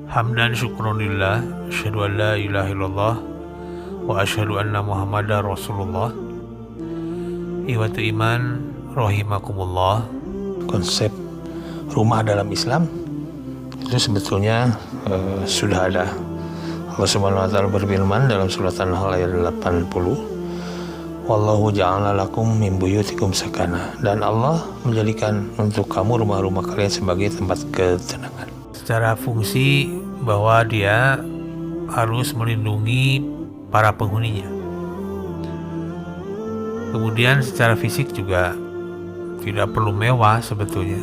Hamdan syukronillah, asyhadu an la ilaha illallah wa asyhadu anna Muhammadar Rasulullah. Iwatu iman rahimakumullah. Konsep rumah dalam Islam itu sebetulnya sudah ada. Allah Subhanahu wa taala berfirman dalam surat An-Nahl ayat 80, Wallahu ja'ala lakum min buyutikum sakana, dan Allah menjadikan untuk kamu rumah-rumah kalian sebagai tempat ketenangan. Secara fungsi bahwa dia harus melindungi para penghuninya. Kemudian secara fisik juga tidak perlu mewah sebetulnya.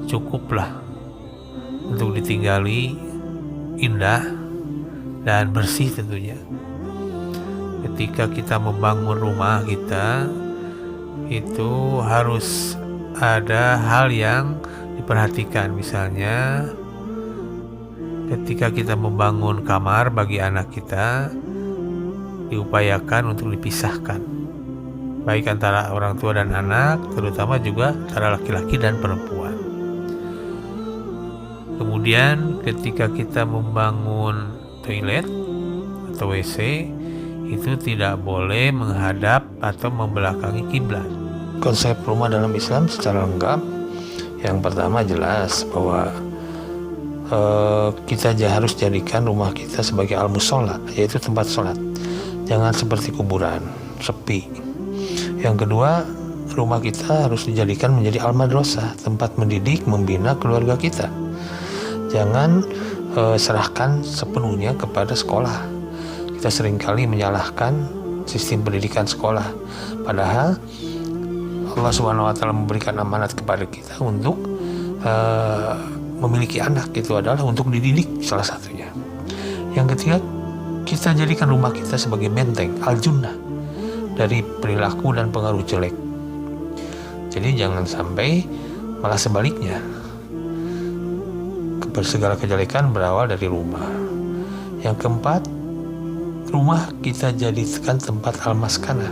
Cukuplah untuk ditinggali indah dan bersih tentunya. Ketika kita membangun rumah kita, itu harus ada hal yang diperhatikan. Misalnya ketika kita membangun kamar bagi anak kita, diupayakan untuk dipisahkan, baik antara orang tua dan anak, terutama juga antara laki-laki dan perempuan. Kemudian ketika kita membangun toilet atau WC, itu tidak boleh menghadap atau membelakangi kiblat. Konsep rumah dalam Islam secara lengkap, yang pertama jelas bahwa kita harus jadikan rumah kita sebagai al-musholla, yaitu tempat sholat. Jangan seperti kuburan, sepi. Yang kedua, rumah kita harus dijadikan menjadi al-madrasah, tempat mendidik, membina keluarga kita. Jangan serahkan sepenuhnya kepada sekolah. Kita seringkali menyalahkan sistem pendidikan sekolah, padahal Allah Subhanahu wa taala memberikan amanat kepada kita untuk memiliki anak, itu adalah untuk dididik salah satunya. Yang ketiga, kita jadikan rumah kita sebagai benteng al-junnah dari perilaku dan pengaruh jelek. Jadi jangan sampai malah sebaliknya, segala kejelekan berawal dari rumah. Yang keempat, rumah kita jadikan tempat al-maskanah,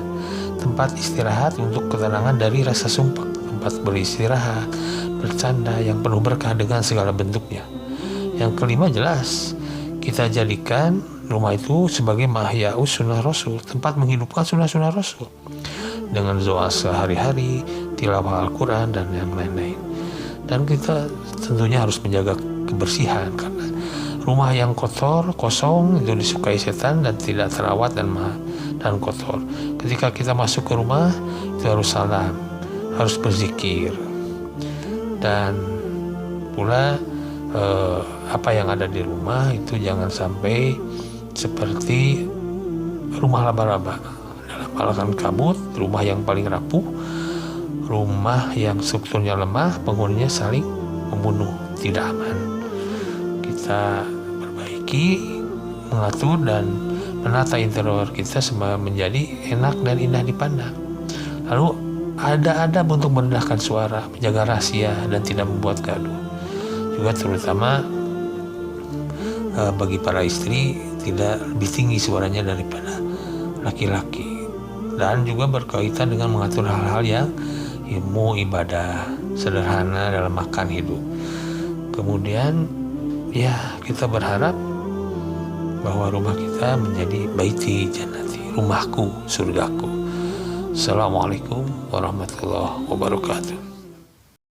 tempat istirahat untuk ketenangan dari rasa sumpah, tempat beristirahat, bercanda yang penuh berkah dengan segala bentuknya. Yang kelima, jelas kita jadikan rumah itu sebagai mahya'us sunnah Rasul, tempat menghidupkan sunnah-sunnah Rasul dengan doa sehari-hari, tilawah Al-Quran, dan yang lain-lain. Dan kita tentunya harus menjaga kebersihan, karena rumah yang kotor, kosong, itu disukai setan dan tidak terawat dan kotor. Ketika kita masuk ke rumah, itu harus salam, harus berzikir, dan pula apa yang ada di rumah itu jangan sampai seperti rumah laba-laba. Dalam alasan kabut, rumah yang paling rapuh, rumah yang strukturnya lemah, penghuninya saling membunuh, tidak aman. Kita perbaiki, mengatur dan menata interior kita semua menjadi enak dan indah dipandang. Lalu ada adab untuk merendahkan suara, menjaga rahasia dan tidak membuat gaduh. Juga terutama bagi para istri, tidak lebih tinggi suaranya daripada laki-laki. Dan juga berkaitan dengan mengatur hal-hal yang ilmu ibadah sederhana dalam makan hidup. Kemudian ya, kita berharap bahwa rumah kita menjadi baiti jannati, rumahku, surgaku. Assalamualaikum warahmatullahi wabarakatuh.